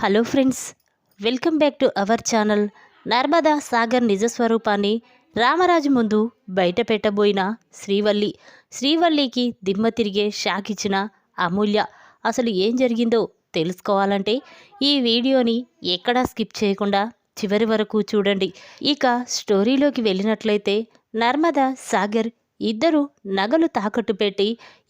Hello friends, welcome back to our channel. Narmada Sagar నిజస్వరూపాన్ని రామరాజు ముందు బయట పెట్టబోయిన శ్రీవల్లికి దిమ్మ తిరిగే షాక్ ఇచ్చిన అమూల్య. అసలు ఏం జరిగిందో తెలుసుకోవాలంటే ఈ వీడియోని ఎక్కడా స్కిప్ చేయకుండా చివరి వరకు చూడండి. ఇక స్టోరీలోకి వెళ్ళినట్లయితే నర్మదా సాగర్ ఇద్దరు నగలు తాకట్టు పెట్టి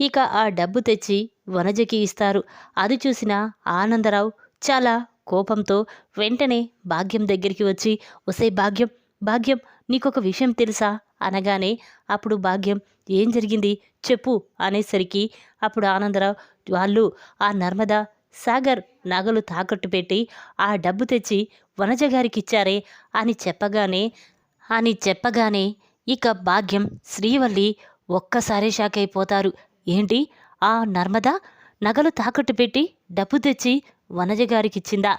ఇక ఆ డబ్బు తెచ్చి వనజకి ఇస్తారు. అది చూసిన ఆనందరావు చాలా కోపంతో వెంటనే భాగ్యం దగ్గరికి వచ్చి, ఒసే భాగ్యం భాగ్యం నీకొక విషయం తెలుసా అనగానే అప్పుడు భాగ్యం ఏం జరిగింది చెప్పు అనేసరికి అప్పుడు ఆనందరావు వాళ్ళు ఆ నర్మదా సాగర్ నగలు తాకట్టు పెట్టి ఆ డబ్బు తెచ్చి వనజ గారికి ఇచ్చారే అని చెప్పగానే ఇక భాగ్యం శ్రీవల్లి ఒక్కసారి షాక్ అయిపోతారు. ఏంటి, ఆ నర్మదా నగలు తాకట్టు పెట్టి డబ్బు తెచ్చి వనజ గారికిచ్చిందా?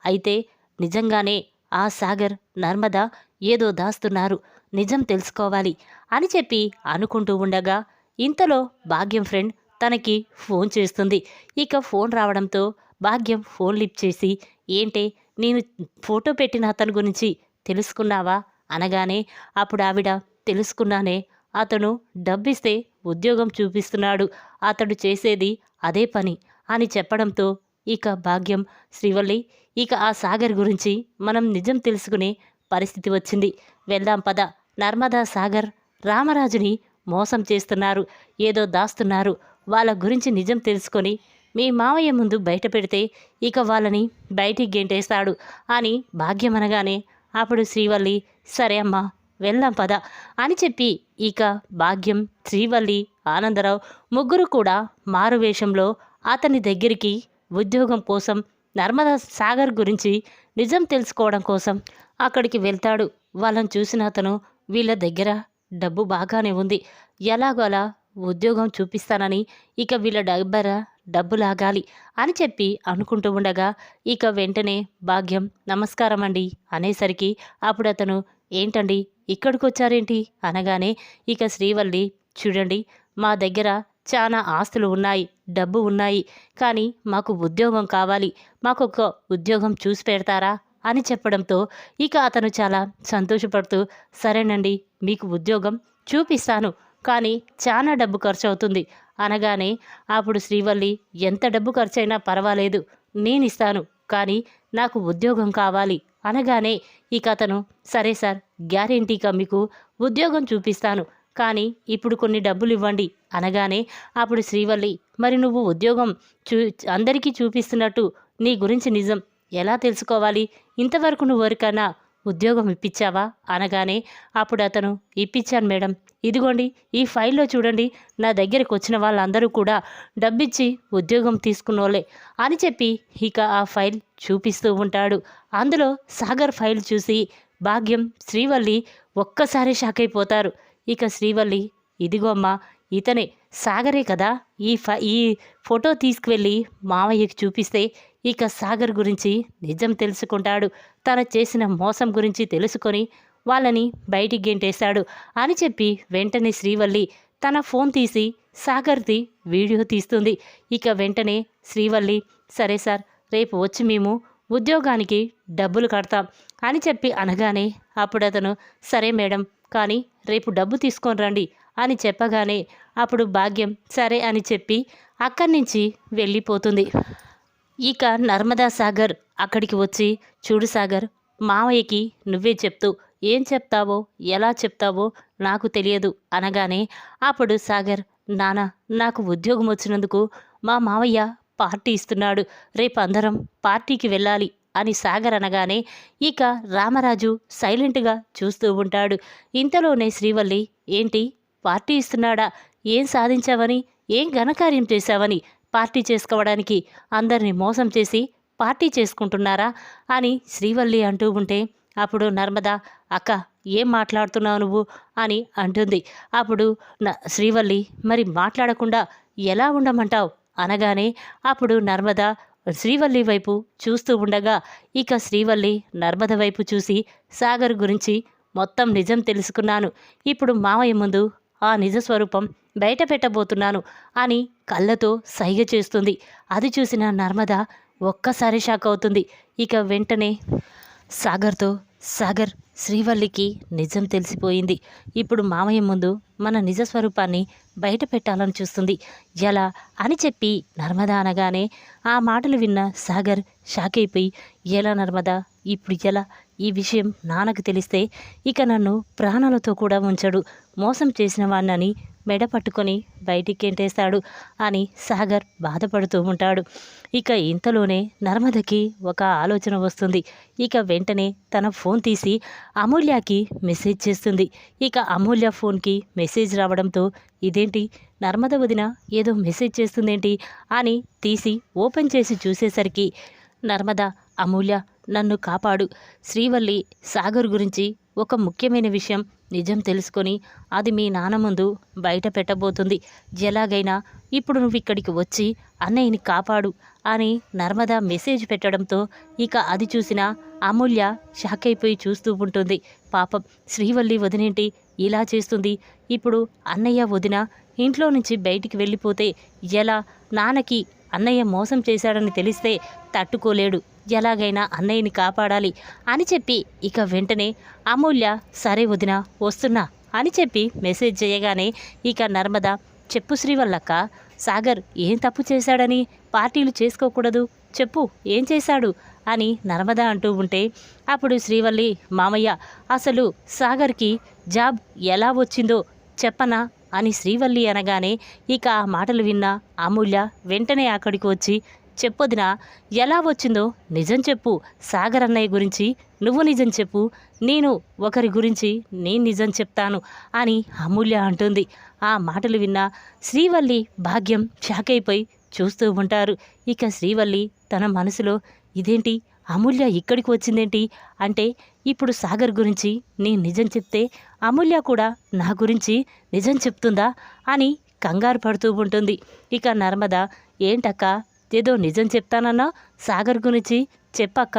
అయితే నిజంగానే ఆ సాగర్ నర్మదా ఏదో దాస్తున్నారు, నిజం తెలుసుకోవాలి అని చెప్పి అనుకుంటూ ఉండగా ఇంతలో భాగ్యం ఫ్రెండ్ తనకి ఫోన్ చేస్తుంది. ఇక ఫోన్ రావడంతో భాగ్యం ఫోన్ లిఫ్ట్ చేసి, ఏంటే నేను ఫోటో పెట్టిన అతని గురించి తెలుసుకున్నావా అనగానే అప్పుడు ఆవిడ తెలుసుకున్నానే, అతను డబ్బిస్తే ఉద్యోగం చూపిస్తున్నాడు, అతడు చేసేది అదే పని అని చెప్పడంతో ఇక భాగ్యం శ్రీవల్లి ఇక ఆ సాగర్ గురించి మనం నిజం తెలుసుకునే పరిస్థితి వచ్చింది, వెళ్దాం పద. నర్మదా సాగర్ రామరాజుని మోసం చేస్తున్నారు, ఏదో దాస్తున్నారు, వాళ్ళ గురించి నిజం తెలుసుకొని మీ మావయ్య ముందు బయట పెడితే ఇక వాళ్ళని బయటికి గెంటేస్తాడు అని భాగ్యం అనగానే అప్పుడు శ్రీవల్లి సరే అమ్మా వెళ్దాం పద అని చెప్పి ఇక భాగ్యం శ్రీవల్లి ఆనందరావు ముగ్గురు కూడా మారువేషంలో అతని దగ్గరికి ఉద్యోగం కోసం నర్మదా సాగర్ గురించి నిజం తెలుసుకోవడం కోసం అక్కడికి వెళ్తాడు. వాళ్ళని చూసిన అతను వీళ్ళ దగ్గర డబ్బు బాగానే ఉంది, ఎలాగోలా ఉద్యోగం చూపిస్తానని ఇక వీళ్ళ దగ్గర డబ్బు లాగాలి అని చెప్పి అనుకుంటూ ఉండగా ఇక వెంటనే భాగ్యం నమస్కారం అండి అనేసరికి అప్పుడు అతను ఏంటండి ఇక్కడికి వచ్చారేంటి అనగానే ఇక శ్రీవల్లి చూడండి, మా దగ్గర చాలా ఆస్తులు ఉన్నాయి, డబ్బు ఉన్నాయి, కానీ మాకు ఉద్యోగం కావాలి, మాకు ఒక ఉద్యోగం చూసి పెడతారా అని చెప్పడంతో ఇక అతను చాలా సంతోషపడుతూ సరేనండి మీకు ఉద్యోగం చూపిస్తాను, కానీ చాలా డబ్బు ఖర్చు అవుతుంది అనగానే అప్పుడు శ్రీవల్లి ఎంత డబ్బు ఖర్చైనా పర్వాలేదు నేనిస్తాను, కానీ నాకు ఉద్యోగం కావాలి అనగానే ఇక అతను సరే సార్ గ్యారెంటీగా మీకు ఉద్యోగం చూపిస్తాను, కానీ ఇప్పుడు కొన్ని డబ్బులు ఇవ్వండి అనగానే అప్పుడు శ్రీవల్లి మరి నువ్వు ఉద్యోగం అందరికీ చూపిస్తున్నట్టు నీ గురించి నిజం ఎలా తెలుసుకోవాలి, ఇంతవరకు నువ్వు ఎవరికైనా ఉద్యోగం ఇప్పించావా అనగానే అప్పుడు అతను ఇప్పించాను మేడం, ఇదిగోండి ఈ ఫైల్లో చూడండి, నా దగ్గరకు వచ్చిన వాళ్ళందరూ కూడా డబ్బిచ్చి ఉద్యోగం తీసుకున్నోళ్ళే అని చెప్పి ఇక ఆ ఫైల్ చూపిస్తూ ఉంటాడు. అందులో సాగర్ ఫైల్ చూసి భాగ్యం శ్రీవల్లి ఒక్కసారి షాక్ అయిపోతారు. ఇక శ్రీవల్లి ఇదిగో అమ్మా ఇతనే సాగరే కదా, ఈ ఫోటో తీసుకువెళ్ళి మావయ్యకి చూపిస్తే ఇక సాగర్ గురించి నిజం తెలుసుకుంటాడు, తను చేసిన మోసం గురించి తెలుసుకొని వాళ్ళని బయటికి గెంటేశాడు అని చెప్పి వెంటనే శ్రీవల్లి తన ఫోన్ తీసి సాగర్ది వీడియో తీస్తుంది. ఇక వెంటనే శ్రీవల్లి సరే సార్ రేపు వచ్చి మేము ఉద్యోగానికి డబ్బులు కడతాం అని చెప్పి అనగానే అప్పుడు అతను సరే మేడం, కానీ రేపు డబ్బు తీసుకొని రండి అని చెప్పగానే అప్పుడు భాగ్యం సరే అని చెప్పి అక్కడి నుంచి వెళ్ళిపోతుంది. ఇక నర్మదా సాగర్ అక్కడికి వచ్చి చూడు సాగర్, మావయ్యకి నువ్వే చెప్తూ ఏం చెప్తావో ఎలా చెప్తావో నాకు తెలియదు అనగానే అప్పుడు సాగర్ నాన్న నాకు ఉద్యోగం వచ్చినందుకు మా మావయ్య పార్టీ ఇస్తున్నాడు, రేపు అందరం పార్టీకి వెళ్ళాలి అని సాగర్ అనగానే ఇక రామరాజు సైలెంట్గా చూస్తూ ఉంటాడు. ఇంతలోనే శ్రీవల్లి ఏంటి పార్టీ ఇస్తున్నాడా, ఏం సాధించావని, ఏం ఘనకార్యం చేశావని పార్టీ చేసుకోవడానికి అందరినీ మోసం చేసి పార్టీ చేసుకుంటున్నారా అని శ్రీవల్లి అంటూ ఉంటే అప్పుడు నర్మదా అక్క ఏం మాట్లాడుతున్నావు నువ్వు అని అంటుంది. అప్పుడు శ్రీవల్లి మరి మాట్లాడకుండా ఎలా ఉండమంటావు అనగానే అప్పుడు నర్మదా శ్రీవల్లి వైపు చూస్తూ ఉండగా ఇక శ్రీవల్లి నర్మద వైపు చూసి సాగర్ గురించి మొత్తం నిజం తెలుసుకున్నాను, ఇప్పుడు మావయ్య ముందు ఆ నిజస్వరూపం బయట పెట్టబోతున్నాను అని కళ్ళతో సైగ చేస్తుంది. అది చూసిన నర్మద ఒక్కసారి షాక్ అవుతుంది. ఇక వెంటనే సాగర్తో, సాగర్, శ్రీవల్లికి నిజం తెలిసిపోయింది. ఇప్పుడు మామయ్య ముందు మన నిజ స్వరూపాన్ని బయట పెట్టాలని చూస్తుంది. ఎలా అని చెప్పి నర్మద అనగానే ఆ మాటలు విన్న సాగర్ షాక్ అయిపోయి, ఎలా నర్మద, ఇప్పుడు ఎలా? ఈ విషయం నాన్నకు తెలిస్తే ఇక నన్ను ప్రాణాలతో కూడా ఉంచడు, మోసం చేసిన వాణ్ణని మెడ పట్టుకొని బయటికి గెంటేస్తాడు అని సాగర్ బాధపడుతూ ఉంటాడు. ఇక ఇంతలోనే నర్మదకి ఒక ఆలోచన వస్తుంది. ఇక వెంటనే తన ఫోన్ తీసి అమూల్యకి మెసేజ్ చేస్తుంది. ఇక అమూల్య ఫోన్కి మెసేజ్ రావడంతో ఇదేంటి, నర్మద వదిన ఏదో మెసేజ్ చేస్తుందేంటి అని తీసి ఓపెన్ చేసి చూసేసరికి, నర్మద, అమూల్య, నన్ను కాపాడు. శ్రీవల్లి సాగర్ గురించి ఒక ముఖ్యమైన విషయం నిజం తెలుసుకొని అది మీ నాన్న ముందు బయట పెట్టబోతుంది. ఎలాగైనా ఇప్పుడు నువ్వు ఇక్కడికి వచ్చి అన్నయ్యని కాపాడు అని నర్మద మెసేజ్ పెట్టడంతో ఇక అది చూసిన అమూల్య షాక్ అయిపోయి చూస్తూ ఉంటుంది. పాపం శ్రీవల్లి వదినేంటి ఇలా చేస్తుంది? ఇప్పుడు అన్నయ్య వదిన ఇంట్లో నుంచి బయటికి వెళ్ళిపోతే ఎలా? నాన్నకి అన్నయ్య మోసం చేశాడని తెలిస్తే తట్టుకోలేడు. ఎలాగైనా అన్నయ్యని కాపాడాలి అని చెప్పి ఇక వెంటనే అమూల్య, సరే వదిన వస్తున్నా అని చెప్పి మెసేజ్ చేయగానే ఇక నర్మద, చెప్పు శ్రీవల్లక్క, సాగర్ ఏం తప్పు చేశాడని పార్టీలు చేసుకోకూడదు, చెప్పు ఏం చేశాడు అని నర్మద అంటూ ఉంటే అప్పుడు శ్రీవల్లి, మామయ్య, అసలు సాగర్కి జాబ్ ఎలా వచ్చిందో చెప్పనా అని శ్రీవల్లి అనగానే ఇక ఆ మాటలు విన్న అమూల్య వెంటనే అక్కడికి వచ్చి, చెప్పొదినా, ఎలా వచ్చిందో నిజం చెప్పు, సాగర్ అన్నయ్య గురించి నువ్వు నిజం చెప్పు, నేను ఒకరి గురించి నేను నిజం చెప్తాను అని అమూల్య అంటుంది. ఆ మాటలు విన్న శ్రీవల్లి, భాగ్యం షాక్ అయిపోయి చూస్తూ ఉంటారు. ఇక శ్రీవల్లి తన మనసులో, ఇదేంటి, అమూల్య ఇక్కడికి వచ్చిందేంటి? అంటే ఇప్పుడు సాగర్ గురించి నేను నిజం చెప్తే అమూల్య కూడా నా గురించి నిజం చెప్తుందా అని కంగారు పడుతూ ఉంటుంది. ఇక నర్మద, ఏంటక్క ఏదో నిజం చెప్తానన్నా, సాగర్ గురించి చెప్పక్క,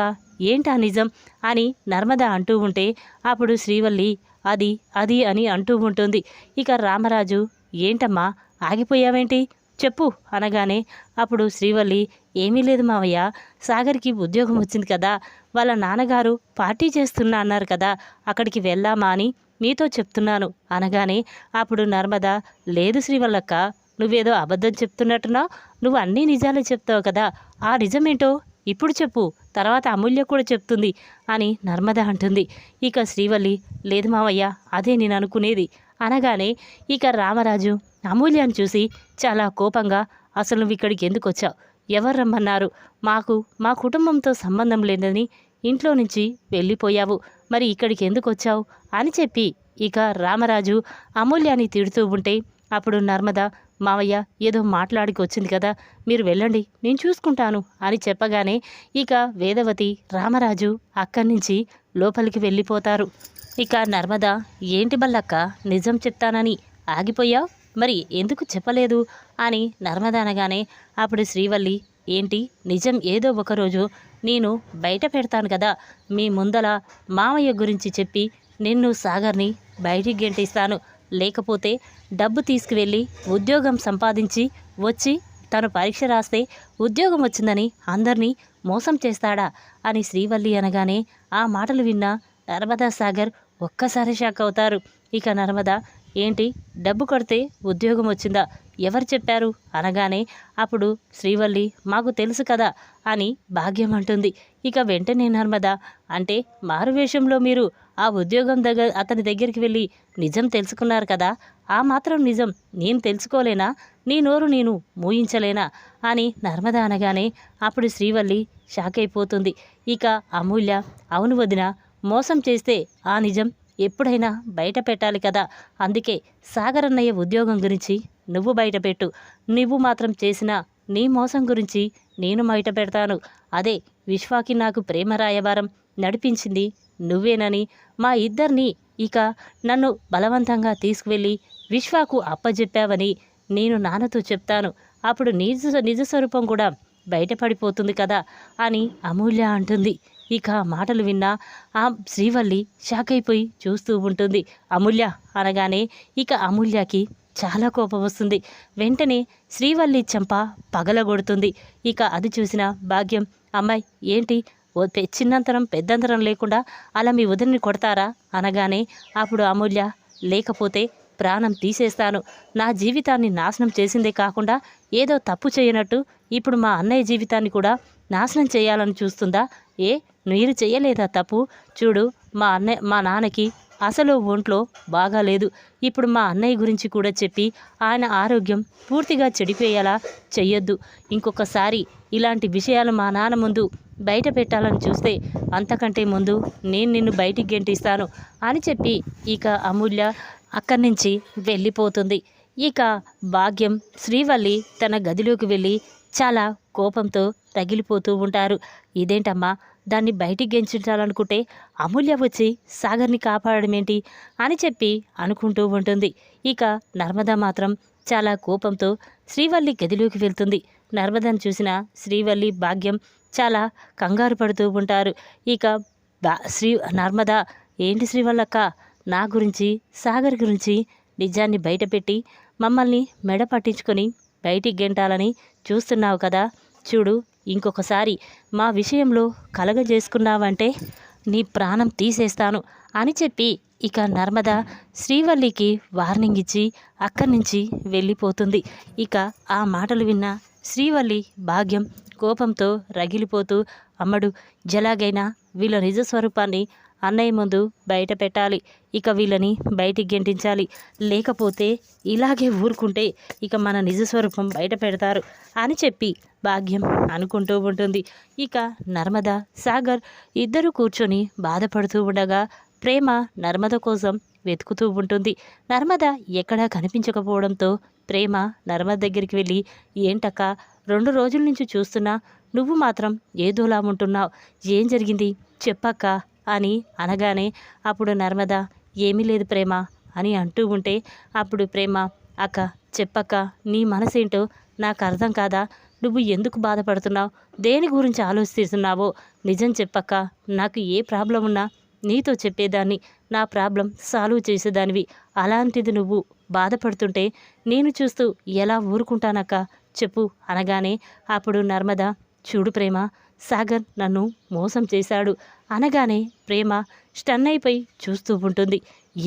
ఏంటా నిజం అని నర్మద అంటూ ఉంటే అప్పుడు శ్రీవల్లి అది అది అని అంటూ ఉంటుంది. ఇక రామరాజు, ఏంటమ్మా ఆగిపోయావేంటి, చెప్పు అనగానే అప్పుడు శ్రీవల్లి, ఏమీ లేదు మావయ్య, సాగర్కి ఉద్యోగం వచ్చింది కదా, వాళ్ళ నాన్నగారు పార్టీ చేస్తున్నా అన్నారు కదా, అక్కడికి వెళ్దామా అని మీతో చెప్తున్నాను అనగానే అప్పుడు నర్మద, లేదు శ్రీవల్లక్క, నువ్వేదో అబద్ధం చెప్తున్నట్టున్నావు, నువ్వు అన్నీ నిజాలే చెప్తావు కదా, ఆ నిజమేంటో ఇప్పుడు చెప్పు, తర్వాత అమూల్య కూడా చెప్తుంది అని నర్మద అంటుంది. ఇక శ్రీవల్లి, లేదు మావయ్య, అదే నేను అనుకునేది అనగానే ఇక రామరాజు అమూల్యను చూసి చాలా కోపంగా, అసలు నువ్వు ఇక్కడికి ఎందుకు వచ్చావు, ఎవరు రమ్మన్నారు, మా కుటుంబంతో సంబంధం లేదని ఇంట్లో నుంచి వెళ్ళిపోయావు, మరి ఇక్కడికి ఎందుకు వచ్చావు అని చెప్పి ఇక రామరాజు అమూల్యాన్ని తిడుతూ ఉంటే అప్పుడు నర్మద, మావయ్య ఏదో మాట్లాడికి వచ్చింది కదా, మీరు వెళ్ళండి నేను చూసుకుంటాను అని చెప్పగానే ఇక వేదవతి, రామరాజు అక్కడి నుంచి లోపలికి వెళ్ళిపోతారు. ఇక నర్మద, ఏంటి బల్లక్క, నిజం చెప్తానని ఆగిపోయావు, మరి ఎందుకు చెప్పలేదు అని నర్మద అనగానే అప్పుడు శ్రీవల్లి, ఏంటి నిజం ఏదో ఒకరోజు నేను బయట పెడతాను కదా, మీ ముందల మామయ్య గురించి చెప్పి నిన్ను సాగర్ని బయటికి గెంటిస్తాను, లేకపోతే డబ్బు తీసుకువెళ్ళి ఉద్యోగం సంపాదించి వచ్చి తను పరీక్ష రాస్తే ఉద్యోగం వచ్చిందని అందరినీ మోసం చేస్తాడా అని శ్రీవల్లి అనగానే ఆ మాటలు విన్న నర్మదా సాగర్ ఒక్కసారి షాక్ అవుతారు. ఇక నర్మద, ఏంటి డబ్బు కడితే ఉద్యోగం వచ్చిందా, ఎవరు చెప్పారు అనగానే అప్పుడు శ్రీవల్లి, మాకు తెలుసు కదా అని భాగ్యం అంటుంది. ఇక వెంటనే నర్మద, అంటే మారువేషంలో మీరు ఆ ఉద్యోగం అతని దగ్గరికి వెళ్ళి నిజం తెలుసుకున్నారు కదా, ఆ మాత్రం నిజం నేను తెలుసుకోలేనా, నీ నోరు నేను మూయించలేనా అని నర్మద అనగానే అప్పుడు శ్రీవల్లి షాక్ అయిపోతుంది. ఇక అమూల్య, అవును వదిన, మోసం చేస్తే ఆ నిజం ఎప్పుడైనా బయట పెట్టాలి కదా, అందుకే సాగర్ అన్నయ్య ఉద్యోగం గురించి నువ్వు బయటపెట్టు, నువ్వు మాత్రం చేసిన నీ మోసం గురించి నేను బయట పెడతాను, అదే విశ్వాకి నాకు ప్రేమ రాయబారం నడిపించింది నువ్వేనని, మా ఇద్దరిని ఇక నన్ను బలవంతంగా తీసుకువెళ్ళి విశ్వాకు అప్పజెప్పావని నేను నాన్నతో చెప్తాను, అప్పుడు నిజ స్వరూపం కూడా బయటపడిపోతుంది కదా అని అమూల్య అంటుంది. ఇక మాటలు విన్నా ఆ శ్రీవల్లి షాక్ అయిపోయి చూస్తూ ఉంటుంది. అమూల్య అనగానే ఇక అమూల్యకి చాలా కోపం వస్తుంది. వెంటనే శ్రీవల్లి చెంప పగలగొడుతుంది. ఇక అది చూసిన భాగ్యం, అమ్మాయి ఏంటి చిన్నంతరం పెద్దంతరం లేకుండా అలా మీ వదిలిని కొడతారా అనగానే అప్పుడు అమూల్య లేకపోతే ప్రాణం తీసేస్తాను. నా జీవితాన్ని నాశనం చేసిందే కాకుండా ఏదో తప్పు చేయనట్టు ఇప్పుడు మా అన్నయ్య జీవితాన్ని కూడా నాశనం చేయాలని చూస్తుందా? ఏ మీరు చెయ్యలేదా తప్పు? చూడు మా నాన్నకి అసలు ఒంట్లో బాగాలేదు. ఇప్పుడు మా అన్నయ్య గురించి కూడా చెప్పి ఆయన ఆరోగ్యం పూర్తిగా చెడిపోయేలా చెయ్యొద్దు. ఇంకొకసారి ఇలాంటి విషయాలు మా నాన్న ముందు బయట పెట్టాలని చూస్తే అంతకంటే ముందు నేను నిన్ను బయటికి గెంటిస్తాను అని చెప్పి ఇక అమూల్య అక్కడి నుంచి వెళ్ళిపోతుంది. ఇక భాగ్యం శ్రీవల్లి తన గదిలోకి వెళ్ళి చాలా కోపంతో రగిలిపోతూ ఉంటారు. ఇదేంటమ్మా, దాన్ని బయటికి గెంచించాలనుకుంటే అమూల్య వచ్చి సాగర్ని కాపాడమేంటి అని చెప్పి అనుకుంటూ ఉంటుంది. ఇక నర్మద మాత్రం చాలా కోపంతో శ్రీవల్లి గదిలోకి వెళ్తుంది. నర్మదను చూసిన శ్రీవల్లి భాగ్యం చాలా కంగారు పడుతూ ఉంటారు. ఇక నర్మద, ఏంటి శ్రీవల్లక్క, నా గురించి సాగర్ గురించి నిజాన్ని బయటపెట్టి మమ్మల్ని మెడ పట్టించుకొని బయటికి గెంటాలని చూస్తున్నావు కదా? చూడు, ఇంకొకసారి మా విషయంలో కలగజేసుకున్నావంటే నీ ప్రాణం తీసేస్తాను అని చెప్పి ఇక నర్మద శ్రీవల్లికి వార్నింగ్ ఇచ్చి అక్కడి నుంచి వెళ్ళిపోతుంది. ఇక ఆ మాటలు విన్న శ్రీవల్లి భాగ్యం కోపంతో రగిలిపోతూ, అమ్మడు, ఎలాగైనా వీళ్ళ నిజస్వరూపాన్ని అన్నయ్య ముందు బయట పెట్టాలి. ఇక వీళ్ళని బయటికి గెంటించాలి. లేకపోతే ఇలాగే ఊరుకుంటే ఇక మన నిజస్వరూపం బయట పెడతారు అని చెప్పి భాగ్యం అనుకుంటూ ఉంటుంది. ఇక నర్మద సాగర్ ఇద్దరు కూర్చొని బాధపడుతూ ఉండగా ప్రేమ నర్మద కోసం వెతుకుతూ ఉంటుంది. నర్మద ఎక్కడా కనిపించకపోవడంతో ప్రేమ నర్మద దగ్గరికి వెళ్ళి, ఏంటక్క, 2 రోజుల నుంచి చూస్తున్నా, నువ్వు మాత్రం ఏదోలా ఉంటున్నావు, ఏం జరిగింది చెప్పక్క అని అనగానే అప్పుడు నర్మద, ఏమీ లేదు ప్రేమ అని అంటూ ఉంటే అప్పుడు ప్రేమ, అక్క చెప్పక్క, నీ మనసేంటో నాకు అర్థం కాదా? నువ్వు ఎందుకు బాధపడుతున్నావు? దేని గురించి ఆలోచిస్తున్నావో నిజం చెప్పక్క. నాకు ఏ ప్రాబ్లం ఉన్నా నీతో చెప్పేదాన్ని, నా ప్రాబ్లం సాల్వ్ చేసేదానివి. అలాంటిది నువ్వు బాధపడుతుంటే నేను చూస్తూ ఎలా ఊరుకుంటానక్క, చెప్పు అనగానే అప్పుడు నర్మద, చూడు ప్రేమ, సాగర్ నన్ను మోసం చేశాడు అనగానే ప్రేమ స్టన్ అయిపోయి చూస్తూ ఉంటుంది.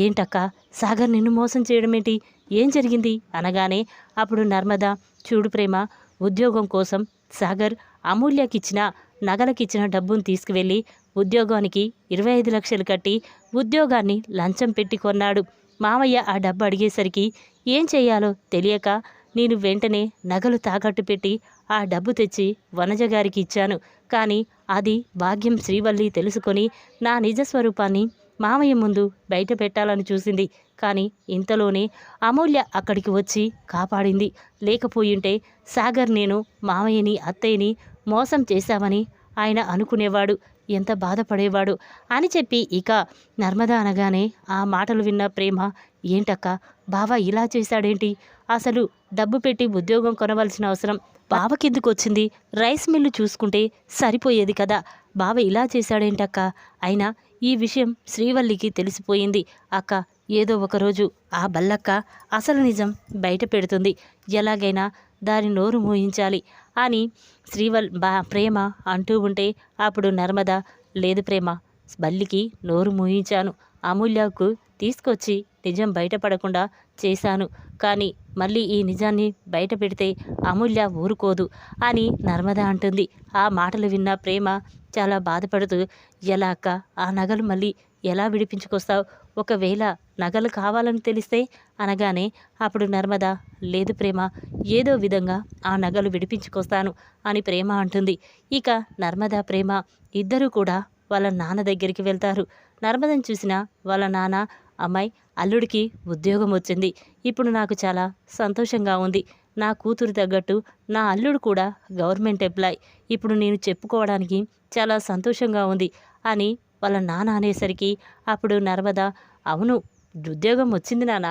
ఏంటక్క, సాగర్ నిన్ను మోసం చేయడం ఏంటి? ఏం జరిగింది అనగానే అప్పుడు నర్మద, చూడు ప్రేమ, ఉద్యోగం కోసం సాగర్ అమూల్యకిచ్చిన నగలకిచ్చిన డబ్బును తీసుకువెళ్ళి ఉద్యోగానికి 25 లక్షలు కట్టి ఉద్యోగాన్ని లంచం పెట్టి కొన్నాడు. మామయ్య ఆ డబ్బు అడిగేసరికి ఏం చెయ్యాలో తెలియక నేను వెంటనే నగలు తాకట్టు పెట్టి ఆ డబ్బు తెచ్చి వనజ గారికి ఇచ్చాను. కానీ అది భాగ్యం శ్రీవల్లి తెలుసుకొని నా నిజస్వరూపాన్ని మామయ్య ముందు బయట పెట్టాలని చూసింది. కానీ ఇంతలోనే అమూల్య అక్కడికి వచ్చి కాపాడింది. లేకపోయింటే సాగర్ నేను మామయ్యని అత్తయ్యని మోసం చేశామని ఆయన అనుకునేవాడు, ఎంత బాధపడేవాడు అని చెప్పి ఇక నర్మద అనగానే ఆ మాటలు విన్న ప్రేమ, ఏంటక్క, బావ ఇలా చేశాడేంటి? అసలు డబ్బు పెట్టి ఉద్యోగం కొనవలసిన అవసరం బావకెందుకు వచ్చింది? రైస్ మిల్లు చూసుకుంటే సరిపోయేది కదా, బావ ఇలా చేశాడేంటక్క? అయినా ఈ విషయం శ్రీవల్లికి తెలిసిపోయింది. అక్క, ఏదో ఒకరోజు ఆ బల్లక్క అసలు నిజం బయట పెడుతుంది. ఎలాగైనా దాని నోరు మూయించాలి అని ప్రేమ అంటూ ఉంటే అప్పుడు నర్మద, లేదు ప్రేమ, బల్లికి నోరు మూయించాను, అమూల్యకు తీసుకొచ్చి నిజం బయటపడకుండా చేశాను. కానీ మళ్ళీ ఈ నిజాన్ని బయట పెడితే అమూల్య ఊరుకోదు అని నర్మద అంటుంది. ఆ మాటలు విన్న ప్రేమ చాలా బాధపడుతూ, ఎలా అక్క, ఆ నగలు మళ్ళీ ఎలా విడిపించుకొస్తావు? ఒకవేళ నగలు కావాలని తెలిస్తే అనగానే అప్పుడు నర్మద, లేదు ప్రేమ, ఏదో విధంగా ఆ నగలు విడిపించుకొస్తాను అని ప్రేమ అంటుంది. ఇక నర్మద ప్రేమ ఇద్దరూ కూడా వాళ్ళ నాన్న దగ్గరికి వెళ్తారు. నర్మదను చూసిన వాళ్ళ నాన్న, అమ్మాయి, అల్లుడికి ఉద్యోగం వచ్చింది, ఇప్పుడు నాకు చాలా సంతోషంగా ఉంది. నా కూతురు తగ్గట్టు నా అల్లుడు కూడా గవర్నమెంట్ ఎంప్లాయ్, ఇప్పుడు నేను చెప్పుకోవడానికి చాలా సంతోషంగా ఉంది అని వాళ్ళ నాన్న అనేసరికి అప్పుడు నర్మద, అవును, ఉద్యోగం వచ్చింది నాన్న,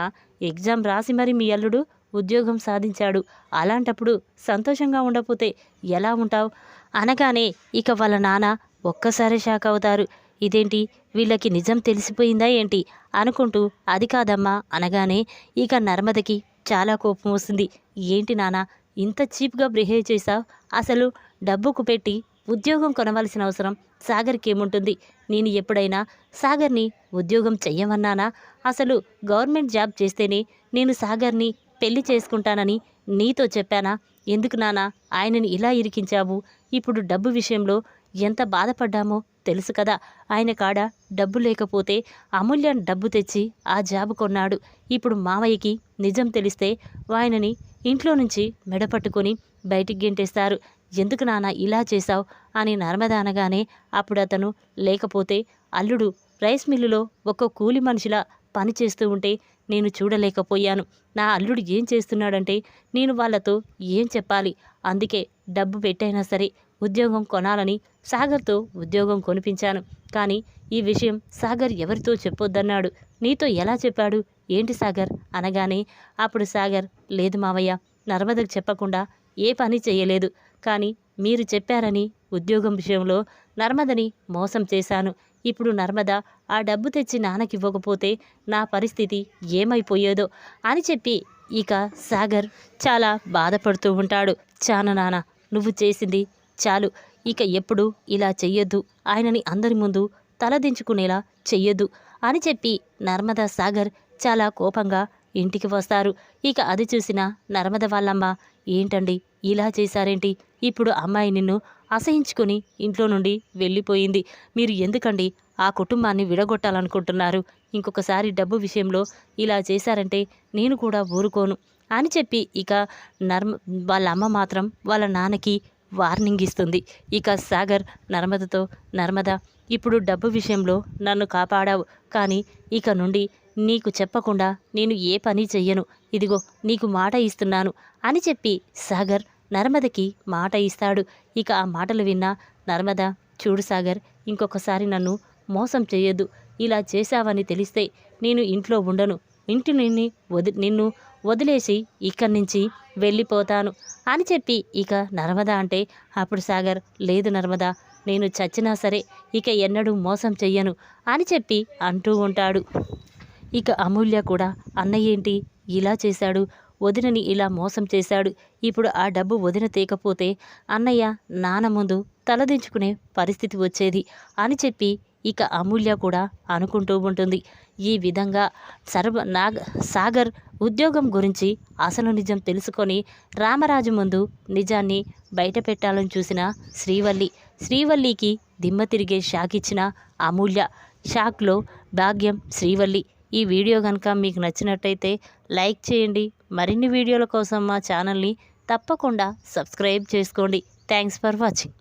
ఎగ్జామ్ రాసి మరి మీ అల్లుడు ఉద్యోగం సాధించాడు, అలాంటప్పుడు సంతోషంగా ఉండకపోతే ఎలా ఉంటావు అనగానే ఇక వాళ్ళ నాన్న ఒక్కసారి షాక్ అవుతారు. ఇదేంటి, వీళ్ళకి నిజం తెలిసిపోయిందా ఏంటి అనుకుంటూ, అది కాదమ్మా అనగానే ఇక నర్మదకి చాలా కోపం వస్తుంది. ఏంటి నాన్న, ఇంత చీప్గా బిహేవ్ చేశావు? అసలు డబ్బుకు పెట్టి ఉద్యోగం కొనవలసిన అవసరం సాగర్కి ఏముంటుంది? నేను ఎప్పుడైనా సాగర్ని ఉద్యోగం చెయ్యమన్నానా? అసలు గవర్నమెంట్ జాబ్ చేస్తేనే నేను సాగర్ని పెళ్లి చేసుకుంటానని నీతో చెప్పానా? ఎందుకు నాన్న ఆయనని ఇలా ఇరికించావు? ఇప్పుడు డబ్బు విషయంలో ఎంత బాధపడ్డామో తెలుసు కదా. ఆయన కాడ డబ్బు లేకపోతే అమూల్యం డబ్బు తెచ్చి ఆ జాబ్ కొన్నాడు. ఇప్పుడు మావయ్యకి నిజం తెలిస్తే ఆయనని ఇంట్లో నుంచి మెడపట్టుకొని బయటికి గెంటేస్తారు. ఎందుకు నాన్న ఇలా చేశావు అని నర్మద అనగానే అప్పుడు అతను లేకపోతే అల్లుడు రైస్ మిల్లులో ఒక కూలి మనిషిలా పని చేస్తూ ఉంటే నేను చూడలేకపోయాను. నా అల్లుడు ఏం చేస్తున్నాడంటే నేను వాళ్ళతో ఏం చెప్పాలి? అందుకే డబ్బు పెట్టైనా సరే ఉద్యోగం కొనాలని సాగర్తో ఉద్యోగం కొనిపించాను. కానీ ఈ విషయం సాగర్ ఎవరితో చెప్పొద్దన్నాడు. నీతో ఎలా చెప్పాడు ఏంటి సాగర్ అనగానే అప్పుడు సాగర్ లేదు మావయ్య, నర్మదకు చెప్పకుండా ఏ పని చేయలేదు. కానీ మీరు చెప్పారని ఉద్యోగం విషయంలో నర్మదని మోసం చేశాను. ఇప్పుడు నర్మద ఆ డబ్బు తెచ్చి నాన్నకివ్వకపోతే నా పరిస్థితి ఏమైపోయేదో అని చెప్పి ఇక సాగర్ చాలా బాధపడుతూ ఉంటాడు. చాలు నాన్న, నువ్వు చేసింది చాలు. ఇక ఎప్పుడు ఇలా చెయ్యొద్దు, ఆయనని అందరి ముందు తలదించుకునేలా చెయ్యొద్దు అని చెప్పి నర్మద సాగర్ చాలా కోపంగా ఇంటికి వస్తారు. ఇక అది చూసిన నర్మద వాళ్ళమ్మ ఏంటండి ఇలా చేశారేంటి? ఇప్పుడు అమ్మాయి నిన్ను అసహించుకొని ఇంట్లో నుండి వెళ్ళిపోయింది. మీరు ఎందుకండి ఆ కుటుంబాన్ని విడగొట్టాలనుకుంటున్నారు? ఇంకొకసారి డబ్బు విషయంలో ఇలా చేశారంటే నేను కూడా ఊరుకోను అని చెప్పి ఇక వాళ్ళ అమ్మ మాత్రం వాళ్ళ నాన్నకి వార్నింగ్ ఇస్తుంది. ఇక సాగర్ నర్మదతో నర్మద ఇప్పుడు డబ్బు విషయంలో నన్ను కాపాడావు, కానీ ఇక నుండి నీకు చెప్పకుండా నేను ఏ పని చెయ్యను. ఇదిగో నీకు మాట ఇస్తున్నాను అని చెప్పి సాగర్ నర్మదకి మాట ఇస్తాడు. ఇక ఆ మాటలు విన్న నర్మద చూడు సాగర్, ఇంకొకసారి నన్ను మోసం చేయొద్దు. ఇలా చేశావని తెలిస్తే నేను ఇంట్లో ఉండను. నిన్ను వదిలేసి ఇక్కడి నుంచి వెళ్ళిపోతాను అని చెప్పి ఇక నర్మద అంటే అప్పుడు సాగర్ లేదు నర్మద, నేను చచ్చినా సరే ఇక ఎన్నడూ మోసం చెయ్యను అని చెప్పి అంటూ ఉంటాడు. ఇక అమూల్య కూడా అన్నయ్య ఏంటి ఇలా చేశాడు, వదినని ఇలా మోసం చేశాడు. ఇప్పుడు ఆ డబ్బు వదిన తేకపోతే అన్నయ్య నాన్న ముందు తలదించుకునే పరిస్థితి వచ్చేది అని చెప్పి ఇక అమూల్య కూడా అనుకుంటూ ఉంటుంది. ఈ విధంగా సాగర్ ఉద్యోగం గురించి అసలు నిజం తెలుసుకొని రామరాజు ముందు నిజాన్ని బయట పెట్టాలని చూసిన శ్రీవల్లికి దిమ్మ తిరిగే షాక్ ఇచ్చిన అమూల్య, షాక్లో భాగ్యం శ్రీవల్లి. ఈ వీడియో కనుక మీకు నచ్చినట్టయితే లైక్ చేయండి. మరిన్ని వీడియోల కోసం మా ఛానల్ని తప్పకుండా సబ్స్క్రైబ్ చేసుకోండి. Thanks for watching.